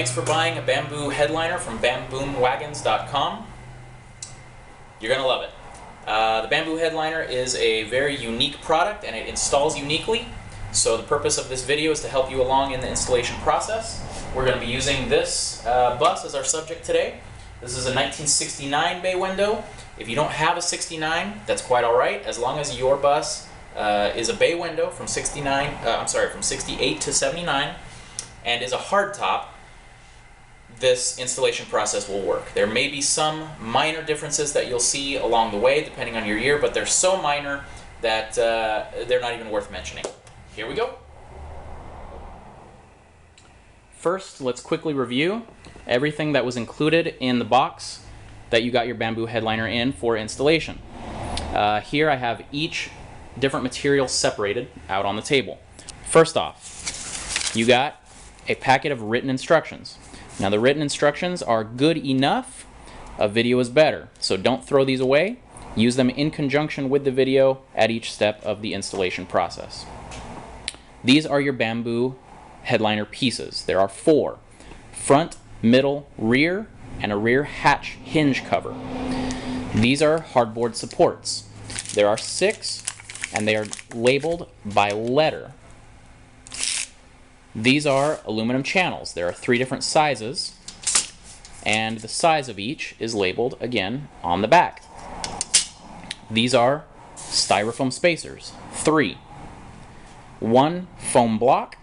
Thanks for buying a bamboo headliner from bamboomwagons.com. You're going to love it. The bamboo headliner is a very unique product and it installs uniquely. So the purpose of this video is to help you along in the installation process. We're going to be using this bus as our subject today. This is a 1969 bay window. If you don't have a 69, that's quite alright, as long as your bus is a bay window from 68 to 79 and is a hardtop. This installation process will work. There may be some minor differences that you'll see along the way depending on your year, but they're so minor that they're not even worth mentioning. Here we go. First, let's quickly review everything that was included in the box that you got your bamboo headliner in for installation. Here I have each different material separated out on the table. First off, you got a packet of written instructions. Now the written instructions are good enough. A video is better, so don't throw these away. Use them in conjunction with the video at each step of the installation process. These are your bamboo headliner pieces. There are 4: front, middle, rear, and a rear hatch hinge cover. These are hardboard supports. There are 6, and they are labeled by letter. These are aluminum channels. There are 3 different sizes, and the size of each is labeled again on the back. These are styrofoam spacers, 3. 1 foam block.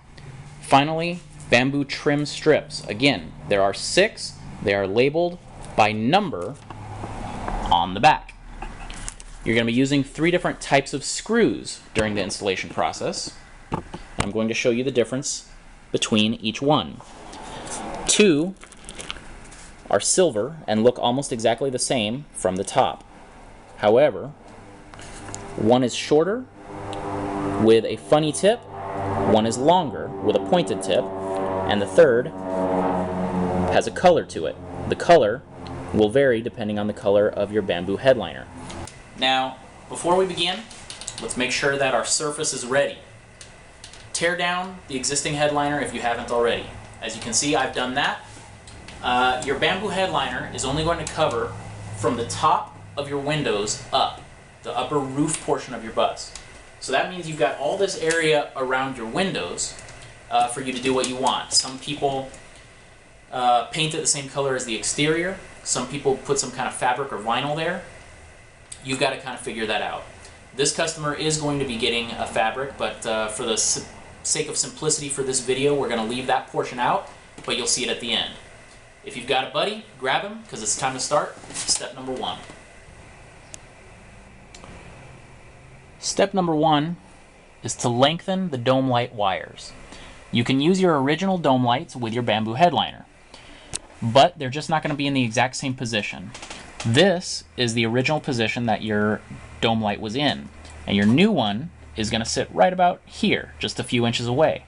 Finally, bamboo trim strips. Again, there are 6. They are labeled by number on the back. You're going to be using 3 different types of screws during the installation process. I'm going to show you the difference between each one. 2 are silver and look almost exactly the same from the top. However, 1 is shorter with a funny tip, 1 is longer with a pointed tip, and the 3rd has a color to it. The color will vary depending on the color of your bamboo headliner. Now, before we begin, let's make sure that our surface is ready. Tear down the existing headliner if you haven't already. As you can see, I've done that. Your bamboo headliner is only going to cover from the top of your windows up, the upper roof portion of your bus. So that means you've got all this area around your windows for you to do what you want. Some people paint it the same color as the exterior. Some people put some kind of fabric or vinyl there. You've got to kind of figure that out. This customer is going to be getting a fabric, but for the sake of simplicity for this video, we're going to leave that portion out, but you'll see it at the end. If you've got a buddy, grab him, because it's time to start. Step number 1. Step number 1 is to lengthen the dome light wires. You can use your original dome lights with your bamboo headliner, but they're just not going to be in the exact same position. This is the original position that your dome light was in, and your new one is going to sit right about here, just a few inches away.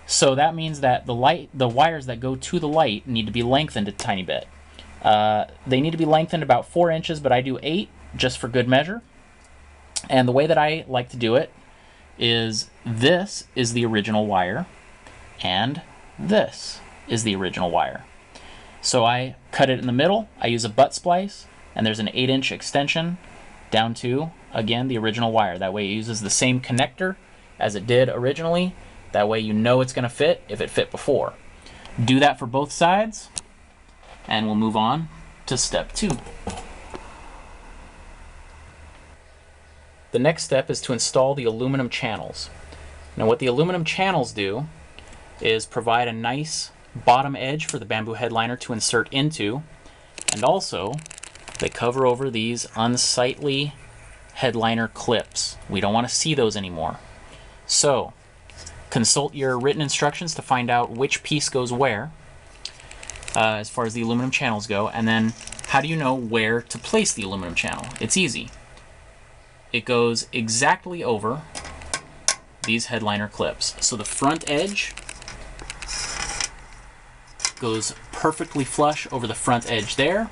So that means that the wires that go to the light need to be lengthened a tiny bit. They need to be lengthened about 4 inches, but I do 8 just for good measure. And the way that I like to do it is this is the original wire, and this is the original wire. So I cut it in the middle, I use a butt splice, and there's an 8-inch extension down to, again, the original wire. That way it uses the same connector as it did originally. That way you know it's going to fit if it fit before. Do that for both sides, and we'll move on to step 2. The next step is to install the aluminum channels. Now what the aluminum channels do is provide a nice bottom edge for the bamboo headliner to insert into, and also they cover over these unsightly headliner clips. We don't want to see those anymore. So consult your written instructions to find out which piece goes where as far as the aluminum channels go, and then how do you know where to place the aluminum channel? It's easy. It goes exactly over these headliner clips. So the front edge goes perfectly flush over the front edge there,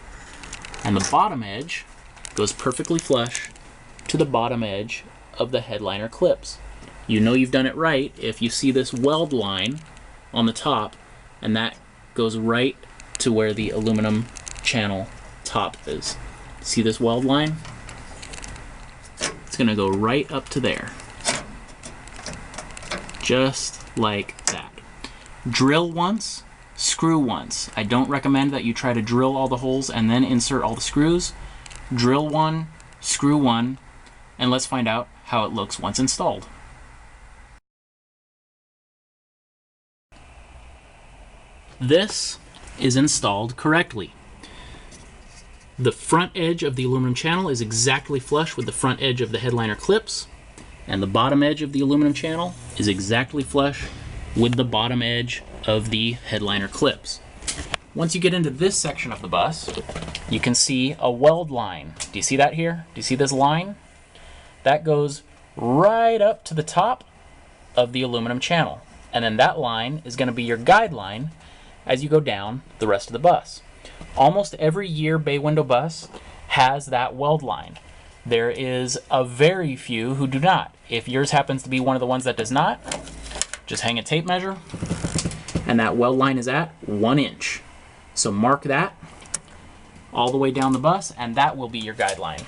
and the bottom edge goes perfectly flush to the bottom edge of the headliner clips. You know you've done it right if you see this weld line on the top, and that goes right to where the aluminum channel top is. See this weld line? It's going to go right up to there. Just like that. Drill once, screw once. I don't recommend that you try to drill all the holes and then insert all the screws. Drill one, screw one, and let's find out how it looks once installed. This is installed correctly. The front edge of the aluminum channel is exactly flush with the front edge of the headliner clips, and the bottom edge of the aluminum channel is exactly flush with the bottom edge of the headliner clips. Once you get into this section of the bus, you can see a weld line. Do you see that here? Do you see this line? That goes right up to the top of the aluminum channel. And then that line is going to be your guideline as you go down the rest of the bus. Almost every year bay window bus has that weld line. There is a very few who do not. If yours happens to be one of the ones that does not, just hang a tape measure, and that weld line is at 1 inch. So mark that all the way down the bus, and that will be your guideline.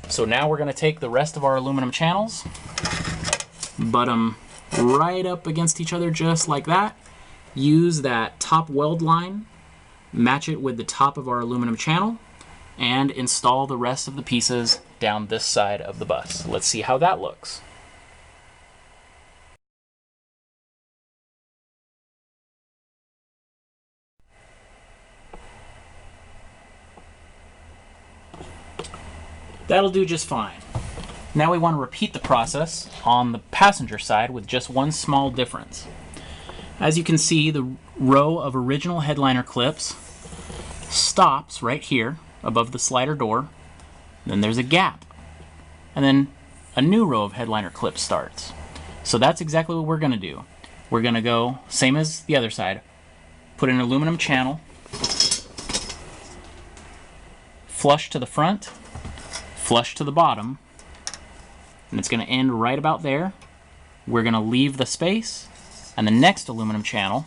So now we're going to take the rest of our aluminum channels, butt them right up against each other just like that. Use that top weld line, match it with the top of our aluminum channel, and install the rest of the pieces down this side of the bus. Let's see how that looks. That'll do just fine. Now we want to repeat the process on the passenger side with just one small difference. As you can see, the row of original headliner clips stops right here above the slider door. Then there's a gap. And then a new row of headliner clips starts. So that's exactly what we're going to do. We're going to go, same as the other side, put an aluminum channel flush to the front, flush to the bottom, and it's going to end right about there. We're going to leave the space, and the next aluminum channel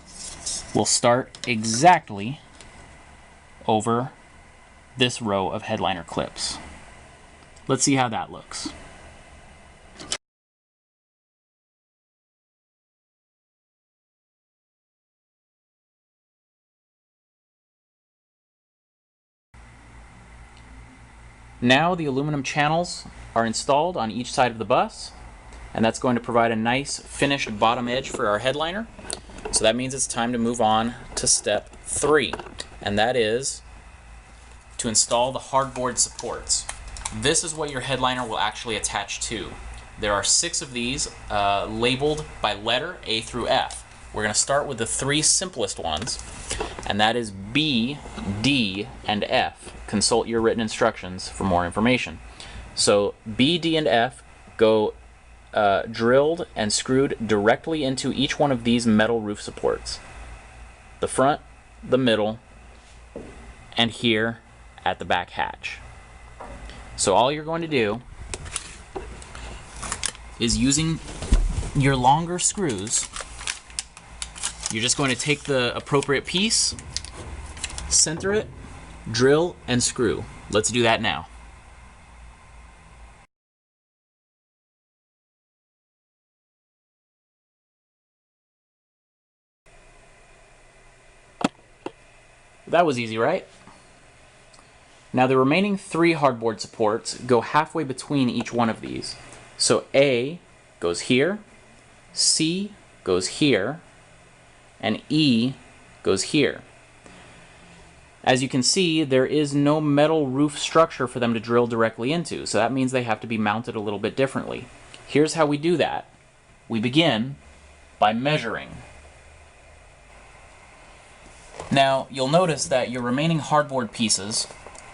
will start exactly over this row of headliner clips. Let's see how that looks. Now the aluminum channels are installed on each side of the bus, and that's going to provide a nice finished bottom edge for our headliner. So that means it's time to move on to step 3, and that is to install the hardboard supports. This is what your headliner will actually attach to. There are 6 of these labeled by letter A through F. We're going to start with the 3 simplest ones, and that is B, D, and F. Consult your written instructions for more information. So B, D, and F go drilled and screwed directly into each one of these metal roof supports. The front, the middle, and here at the back hatch. So all you're going to do is, using your longer screws, you're just going to take the appropriate piece, center it, drill, and screw. Let's do that now. That was easy, right? Now the remaining 3 hardboard supports go halfway between each one of these. So A goes here, C goes here, and E goes here. As you can see, there is no metal roof structure for them to drill directly into, so that means they have to be mounted a little bit differently. Here's how we do that. We begin by measuring. Now, you'll notice that your remaining hardboard pieces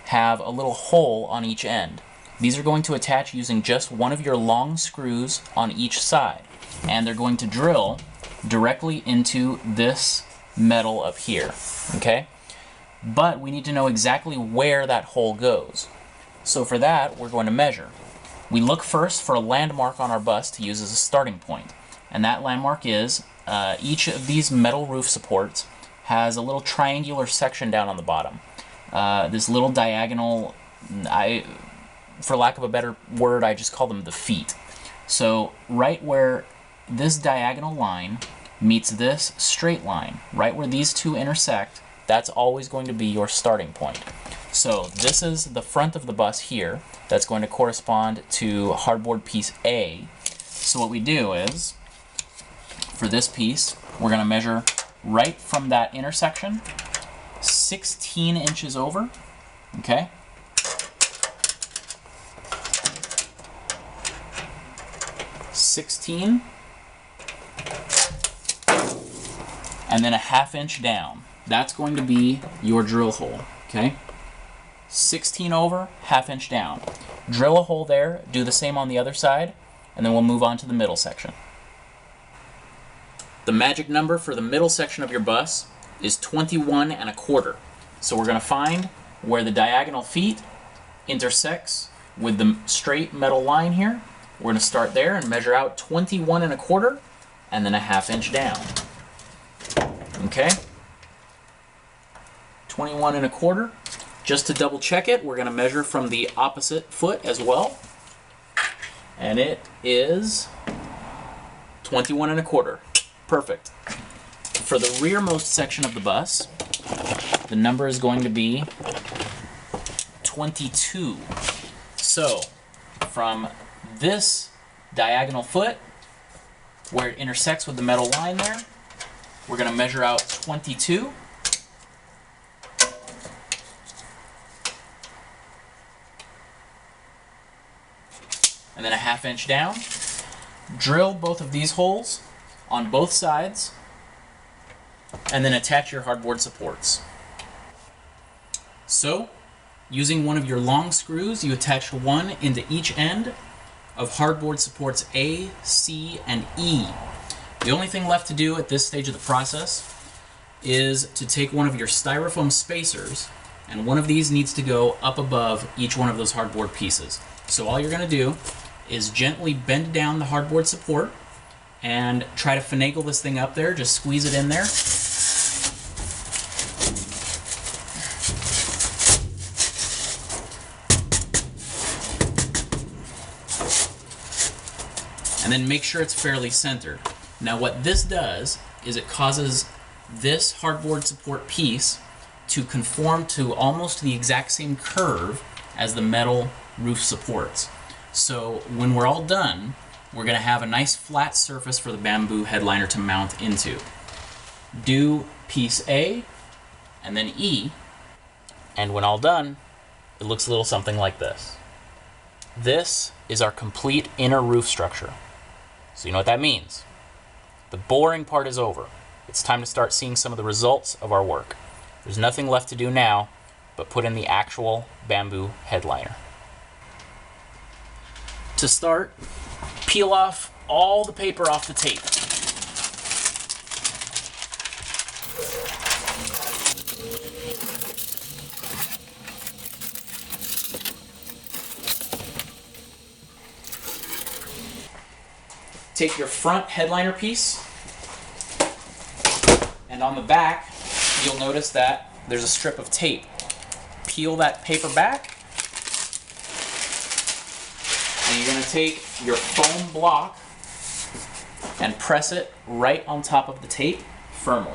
have a little hole on each end. These are going to attach using just one of your long screws on each side, and they're going to drill directly into this metal up here, okay? But we need to know exactly where that hole goes. So for that, we're going to measure. We look first for a landmark on our bus to use as a starting point, and that landmark is each of these metal roof supports has a little triangular section down on the bottom. This little diagonal, for lack of a better word, I just call them the feet. So right where this diagonal line meets this straight line, right where these two intersect, that's always going to be your starting point. So this is the front of the bus here. That's going to correspond to hardboard piece A. So what we do is, for this piece, we're going to measure right from that intersection, 16 inches over, okay? (16) and then a ½ inch down. That's going to be your drill hole, okay? 16 over, ½ inch down. Drill a hole there, do the same on the other side, and then we'll move on to the middle section. The magic number for the middle section of your bus is 21¼ So we're going to find where the diagonal feet intersects with the straight metal line here. We're going to start there and measure out 21¼ and then a ½ inch down. Okay? 21¼ Just to double check it, we're going to measure from the opposite foot as well. And it is 21¼ Perfect. For the rearmost section of the bus, the number is going to be 22. So, from this diagonal foot, where it intersects with the metal line there, we're going to measure out 22. And then a ½ inch down. Drill both of these holes on both sides, and then attach your hardboard supports. So, using one of your long screws, you attach one into each end of hardboard supports A, C, and E. The only thing left to do at this stage of the process is to take one of your styrofoam spacers, and one of these needs to go up above each one of those hardboard pieces. So all you're going to do is gently bend down the hardboard support and try to finagle this thing up there. Just squeeze it in there. And then make sure it's fairly centered. Now what this does is it causes this hardboard support piece to conform to almost the exact same curve as the metal roof supports. So when we're all done, we're going to have a nice flat surface for the bamboo headliner to mount into. Do piece A and then E, and when all done, it looks a little something like this. This is our complete inner roof structure. So you know what that means. The boring part is over. It's time to start seeing some of the results of our work. There's nothing left to do now but put in the actual bamboo headliner. To start, peel off all the paper off the tape. Take your front headliner piece, and on the back, you'll notice that there's a strip of tape. Peel that paper back, and you're going to take your foam block and press it right on top of the tape firmly.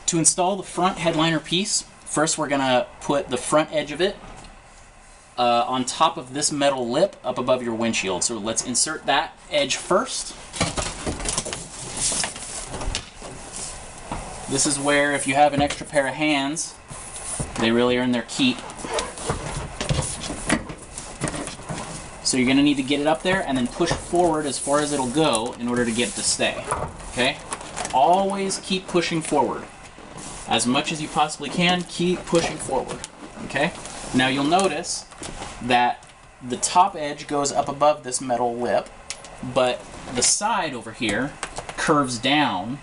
To install the front headliner piece, first we're going to put the front edge of it on top of this metal lip up above your windshield. So let's insert that edge first. This is where, if you have an extra pair of hands, they really earn their keep. So you're going to need to get it up there and then push forward as far as it'll go in order to get it to stay. Okay? Always keep pushing forward. As much as you possibly can, keep pushing forward. Okay? Now you'll notice that the top edge goes up above this metal lip, but the side over here curves down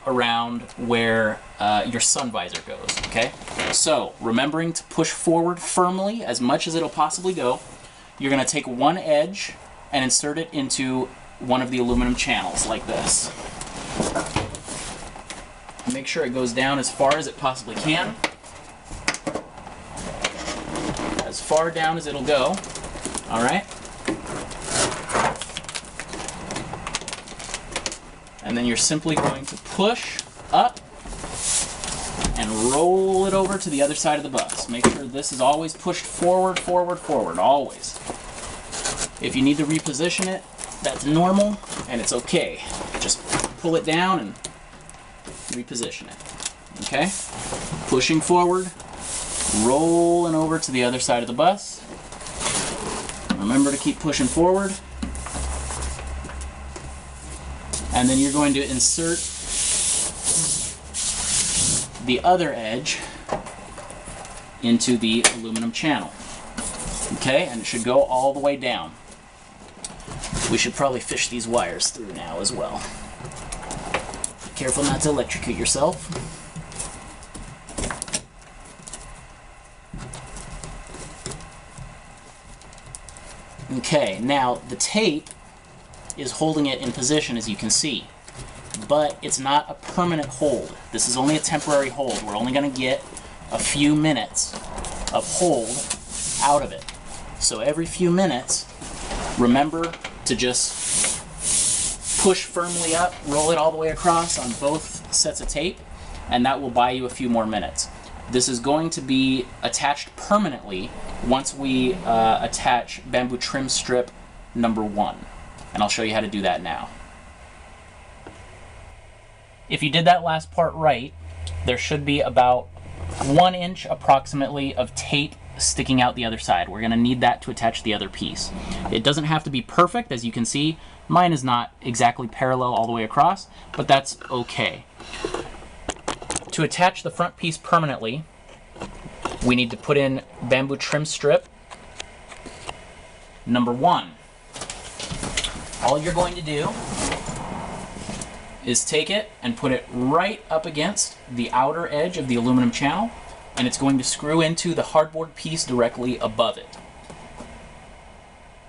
around where your sun visor goes, okay? So, remembering to push forward firmly as much as it'll possibly go, you're going to take one edge and insert it into one of the aluminum channels like this. Make sure it goes down as far as it possibly can. As far down as it'll go, all right? And then you're simply going to push up and roll it over to the other side of the bus. Make sure this is always pushed forward, forward, forward, always. If you need to reposition it, that's normal and it's okay. Just pull it down and reposition it. Okay? Pushing forward, rolling over to the other side of the bus. Remember to keep pushing forward. And then you're going to insert the other edge into the aluminum channel. Okay, and it should go all the way down. We should probably fish these wires through now as well. Be careful not to electrocute yourself. Okay, now the tape is holding it in position, as you can see, but it's not a permanent hold. This is only a temporary hold. We're only going to get a few minutes of hold out of it. So every few minutes, remember to just push firmly up, roll it all the way across on both sets of tape, and that will buy you a few more minutes. This is going to be attached permanently once we attach bamboo trim strip number 1. And I'll show you how to do that now. If you did that last part right, there should be about 1 inch approximately of tape sticking out the other side. We're going to need that to attach the other piece. It doesn't have to be perfect, as you can see. Mine is not exactly parallel all the way across, but that's okay. To attach the front piece permanently, we need to put in bamboo trim strip number 1. All you're going to do is take it and put it right up against the outer edge of the aluminum channel, and it's going to screw into the hardboard piece directly above it.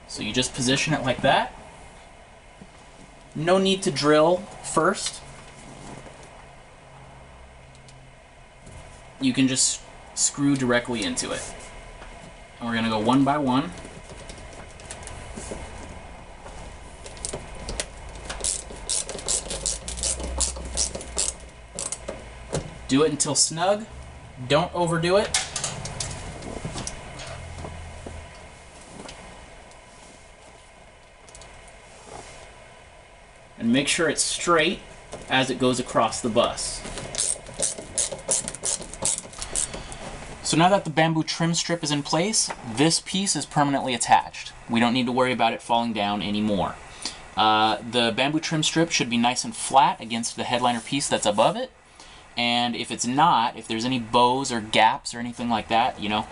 So you just position it like that. No need to drill first. You can just screw directly into it. And we're going to go one by one. Do it until snug. Don't overdo it. And make sure it's straight as it goes across the bus. So now that the bamboo trim strip is in place, this piece is permanently attached. We don't need to worry about it falling down anymore. The bamboo trim strip should be nice and flat against the headliner piece that's above it. And if it's not, if there's any bows or gaps or anything like that, you know,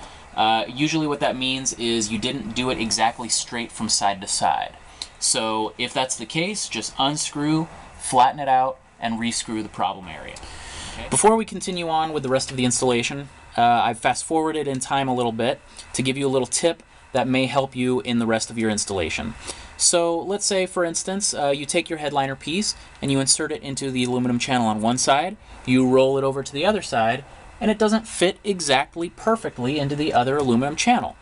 usually what that means is you didn't do it exactly straight from side to side. So if that's the case, just unscrew, flatten it out, and rescrew the problem area. Okay. Before we continue on with the rest of the installation, I've fast-forwarded in time a little bit to give you a little tip that may help you in the rest of your installation. So let's say, for instance, you take your headliner piece and you insert it into the aluminum channel on one side, you roll it over to the other side, and it doesn't fit exactly perfectly into the other aluminum channel.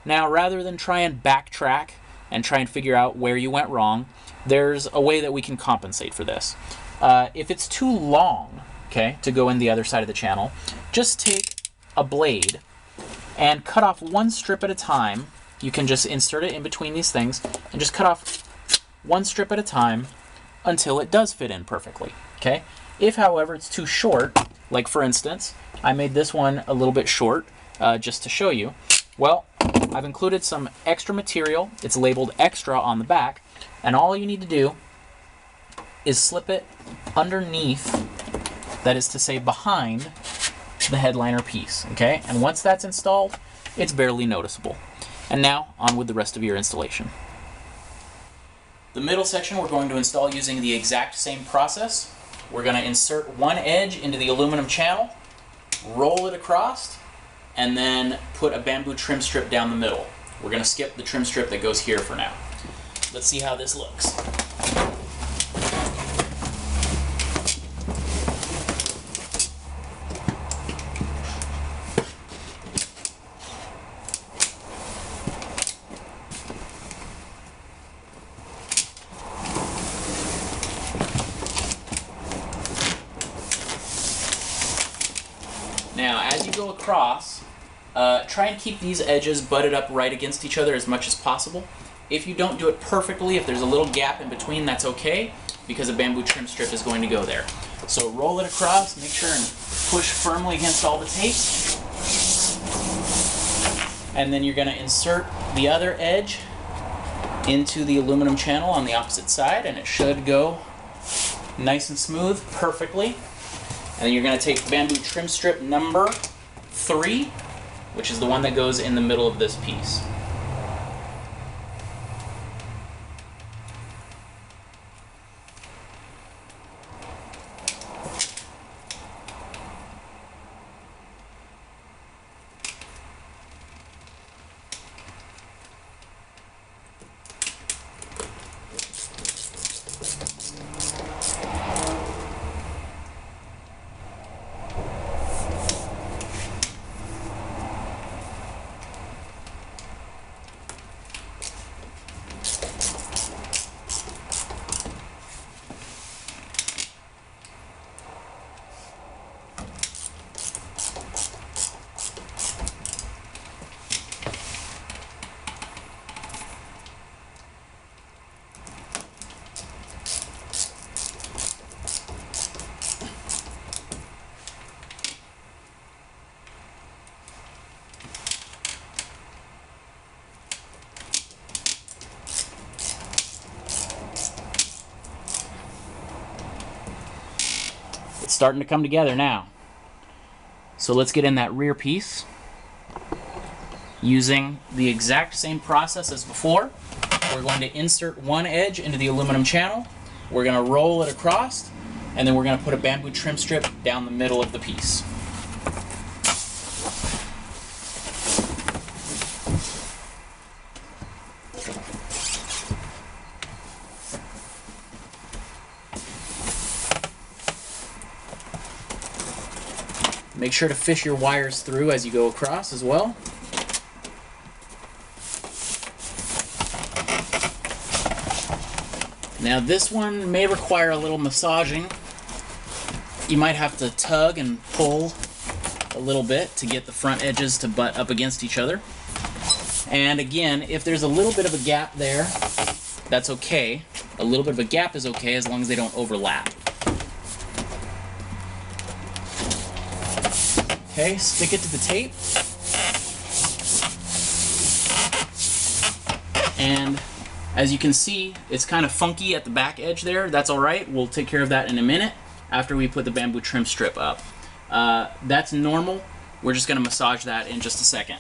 Now, rather than try and backtrack and try and figure out where you went wrong, there's a way that we can compensate for this. If it's too long, okay, to go in the other side of the channel, just take a blade and cut off one strip at a time. You can just insert it in between these things and just cut off one strip at a time until it does fit in perfectly, okay? If, however, it's too short, like for instance, I made this one a little bit short just to show you, well, I've included some extra material. It's labeled extra on the back, and all you need to do is slip it underneath, that is to say behind, the headliner piece, okay? And once that's installed, it's barely noticeable. And now, on with the rest of your installation. The middle section we're going to install using the exact same process. we're going to insert one edge into the aluminum channel, roll it across, and then put a bamboo trim strip down the middle. We're going to skip the trim strip that goes here for now. Let's see how this looks. Now, as you go across, try and keep these edges butted up right against each other as much as possible. If you don't do it perfectly, if there's a little gap in between, that's okay, because a bamboo trim strip is going to go there. So roll it across, make sure and push firmly against all the tape. And then you're going to insert the other edge into the aluminum channel on the opposite side, and it should go nice and smooth, perfectly. And then you're going to take bamboo trim strip number 3, which is the one that goes in the middle of this piece. It's starting to come together now. So let's get in that rear piece using the exact same process as before. We're going to insert one edge into the aluminum channel, we're going to roll it across, and then we're going to put a bamboo trim strip down the middle of the piece. Make sure to fish your wires through as you go across as well. Now this one may require a little massaging. You might have to tug and pull a little bit to get the front edges to butt up against each other. And again, if there's a little bit of a gap there, that's okay. A little bit of a gap is okay as long as they don't overlap. Okay, stick it to the tape. And as you can see, it's kind of funky at the back edge there. That's all right. We'll take care of that in a minute after we put the bamboo trim strip up. That's normal. We're just going to massage that in just a second.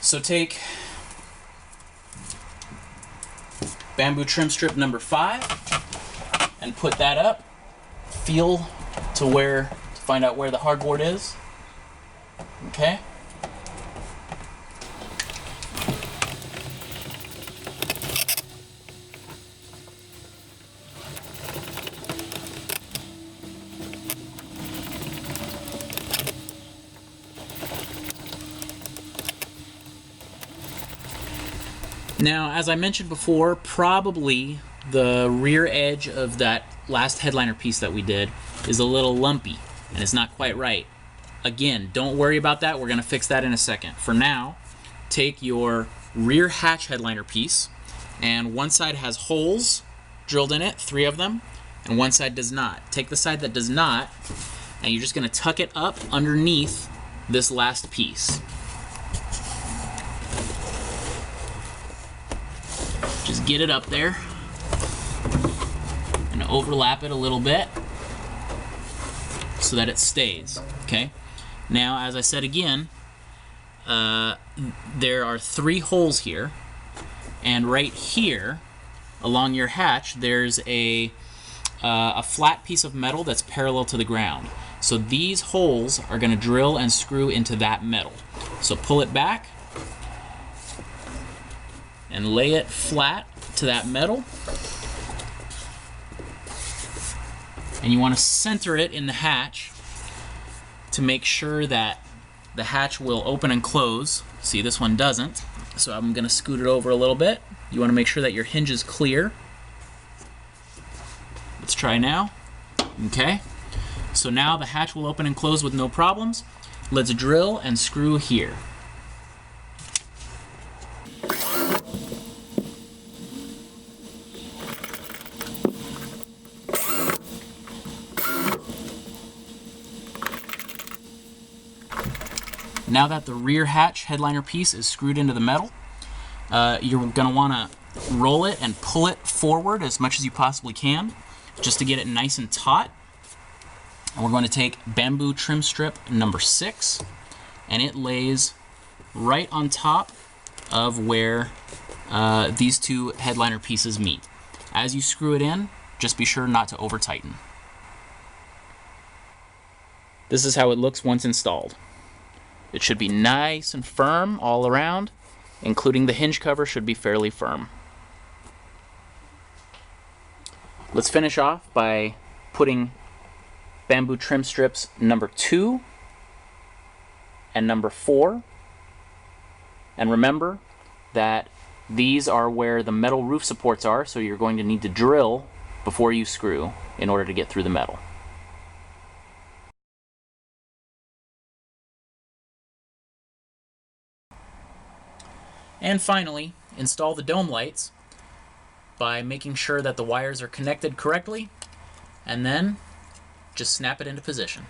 So take bamboo trim strip number 5 and put that up. Feel to find out where the hardboard is. Okay. Now, as I mentioned before, probably the rear edge of that last headliner piece that we did is a little lumpy, and it's not quite right. Again, don't worry about that. We're going to fix that in a second. For now, take your rear hatch headliner piece, and one side has holes drilled in it, 3 of them, and one side does not. Take the side that does not, and you're just going to tuck it up underneath this last piece. Just get it up there and overlap it a little bit so that it stays, okay? Now, as I said again, there are 3 holes here, and right here along your hatch there's a a flat piece of metal that's parallel to the ground. So these holes are going to drill and screw into that metal. So pull it back and lay it flat to that metal. And you want to center it in the hatch to make sure that the hatch will open and close. See, this one doesn't. So I'm going to scoot it over a little bit. You want to make sure that your hinge is clear. Let's try now. Okay. So now the hatch will open and close with no problems. Let's drill and screw here. Now that the rear hatch headliner piece is screwed into the metal, you're going to want to roll it and pull it forward as much as you possibly can, just to get it nice and taut. And we're going to take bamboo trim strip number 6, and it lays right on top of where these two headliner pieces meet. As you screw it in, just be sure not to over tighten. This is how it looks once installed. It should be nice and firm all around, including the hinge cover should be fairly firm. Let's finish off by putting bamboo trim strips number 2 and number 4. And remember that these are where the metal roof supports are, so you're going to need to drill before you screw in order to get through the metal. And finally, install the dome lights by making sure that the wires are connected correctly, and then just snap it into position.